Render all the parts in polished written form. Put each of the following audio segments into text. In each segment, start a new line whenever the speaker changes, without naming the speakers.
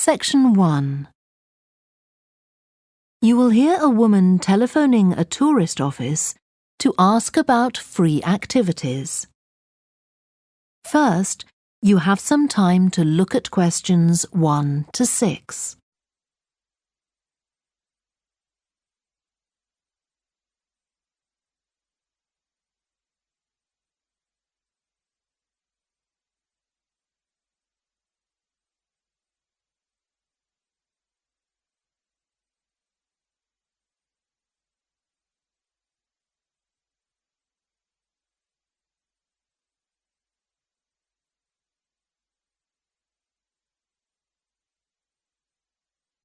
Section 1. You will hear a woman telephoning a tourist office to ask about free activities. First, you have some time to look at questions 1 to 6.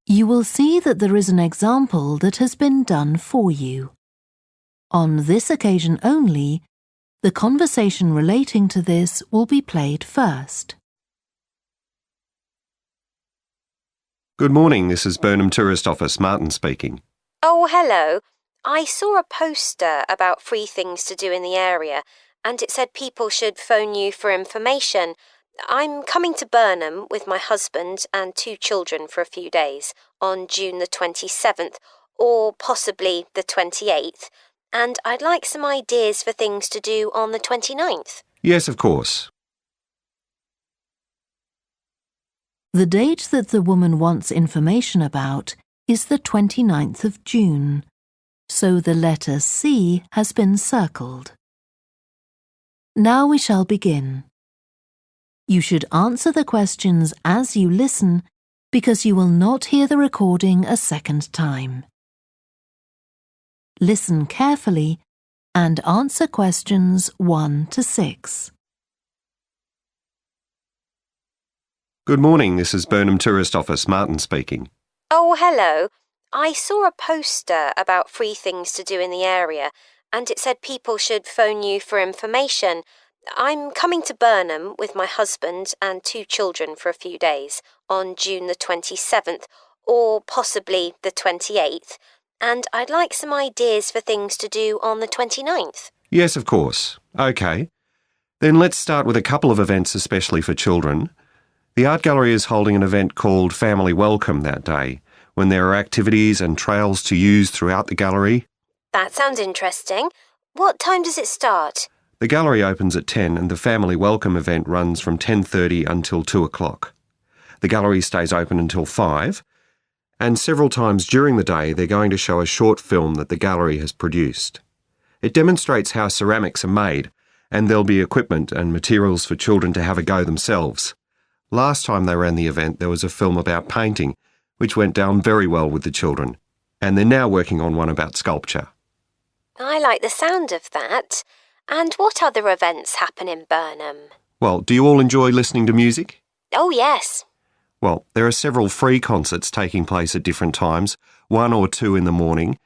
You will see that there is an example that has been done for you. On this occasion only, the conversation relating to this will be played first.
Good morning, this is Burnham Tourist Office, Martin speaking.
Oh, hello. I saw a poster about free things to do in the area, and it said people should phone you for information. I'm coming to Burnham with my husband and 2 children for a few days on June the 27th, or possibly the 28th, and I'd like some ideas for things to do on the 29th.
Yes, of course.
The date that the woman wants information about is the 29th of June, so the letter C has been circled. Now we shall begin. You should answer the questions as you listen because you will not hear the recording a second time. Listen carefully and answer questions 1 to 6.
Good morning, this is Burnham Tourist Office, Martin speaking.
Oh, hello. I saw a poster about free things to do in the area, and it said people should phone you for information. I'm coming to Burnham with my husband and 2 children for a few days on June the 27th, or possibly the 28th, and I'd like some ideas for things to do on the 29th.
Yes, of course. OK. Then let's start with a couple of events especially for children. The art gallery is holding an event called Family Welcome that day, when there are activities and trails to use throughout the gallery.
That sounds interesting. What time does it start?
The gallery opens at 10 and the Family Welcome event runs from 10:30 until 2 o'clock. The gallery stays open until 5, and several times during the day they're going to show a short film that the gallery has produced. It demonstrates how ceramics are made, and there'll be equipment and materials for children to have a go themselves. Last time they ran the event there was a film about painting, which went down very well with the children, and they're now working on one about sculpture.
I like the sound of that. And what other events happen in Burnham?
Well, do you all enjoy listening to music?
Oh, yes.
Well, there are several free concerts taking place at different times, 1 or 2 in the morning,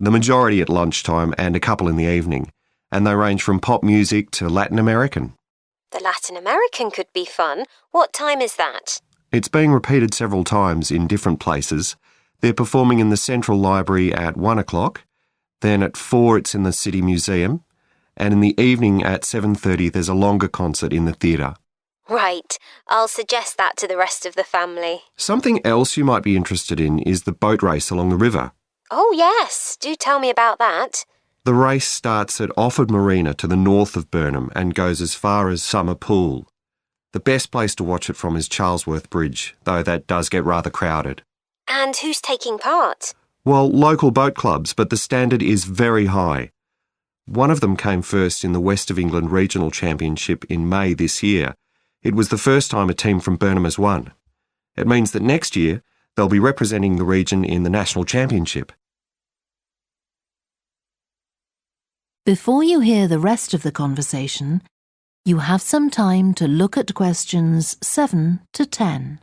the majority at lunchtime and a couple in the evening, and they range from pop music to Latin American.
The Latin American could be fun. What time is that?
It's being repeated several times in different places. They're performing in the Central Library at 1 o'clock, then at 4 it's in the City Museum, and in the evening at 7:30 there's a longer concert in the theatre.
Right. I'll suggest that to the rest of the family.
Something else you might be interested in is the boat race along the river.
Oh, yes. Do tell me about that.
The race starts at Offord Marina to the north of Burnham and goes as far as Summer Pool. The best place to watch it from is Charlesworth Bridge, though that does get rather crowded.
And who's taking part?
Well, local boat clubs, but the standard is very high. One of them came first in the West of England Regional Championship in May this year. It was the first time a team from Burnham has won. It means that next year they'll be representing the region in the National Championship.
Before you hear the rest of the conversation, you have some time to look at questions 7 to 10.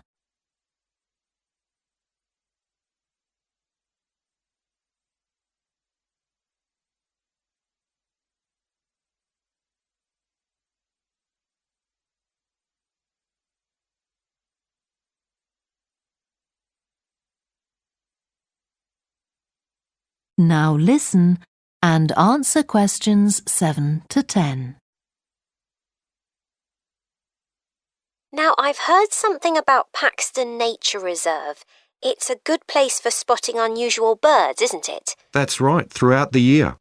Now listen and answer questions 7 to 10.
Now, I've heard something about Paxton Nature Reserve. It's a good place for spotting unusual birds, isn't it?
That's right, throughout the year.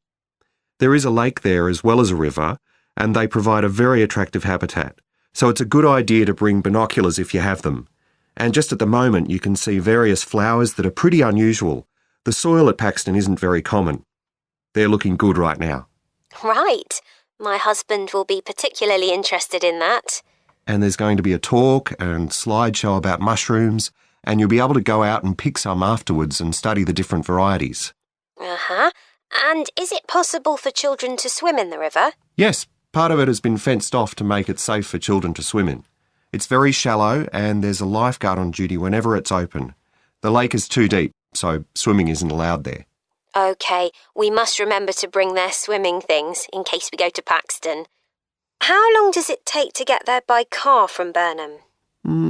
There is a lake there as well as a river, and they provide a very attractive habitat. So it's a good idea to bring binoculars if you have them. And just at the moment, you can see various flowers that are pretty unusual. The soil at Paxton isn't very common. They're looking good right now.
Right. My husband will be particularly interested in that.
And there's going to be a talk and slideshow about mushrooms, and you'll be able to go out and pick some afterwards and study the different varieties.
Uh-huh. And is it possible for children to swim in the river?
Yes, part of it has been fenced off to make it safe for children to swim in. It's very shallow and there's a lifeguard on duty whenever it's open. The lake is too deep, so swimming isn't allowed there.
OK, we must remember to bring their swimming things in case we go to Paxton. How long does it take to get there by car from Burnham?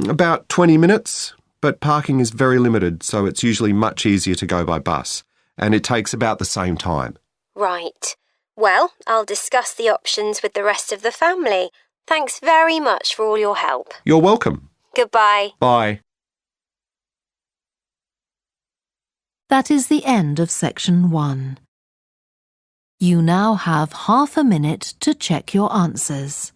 About 20 minutes, but parking is very limited, so it's usually much easier to go by bus, and it takes about the same time.
Right. Well, I'll discuss the options with the rest of the family. Thanks very much for all your help.
You're welcome.
Goodbye.
Bye.
That is the end of section 1. You now have half a minute to check your answers.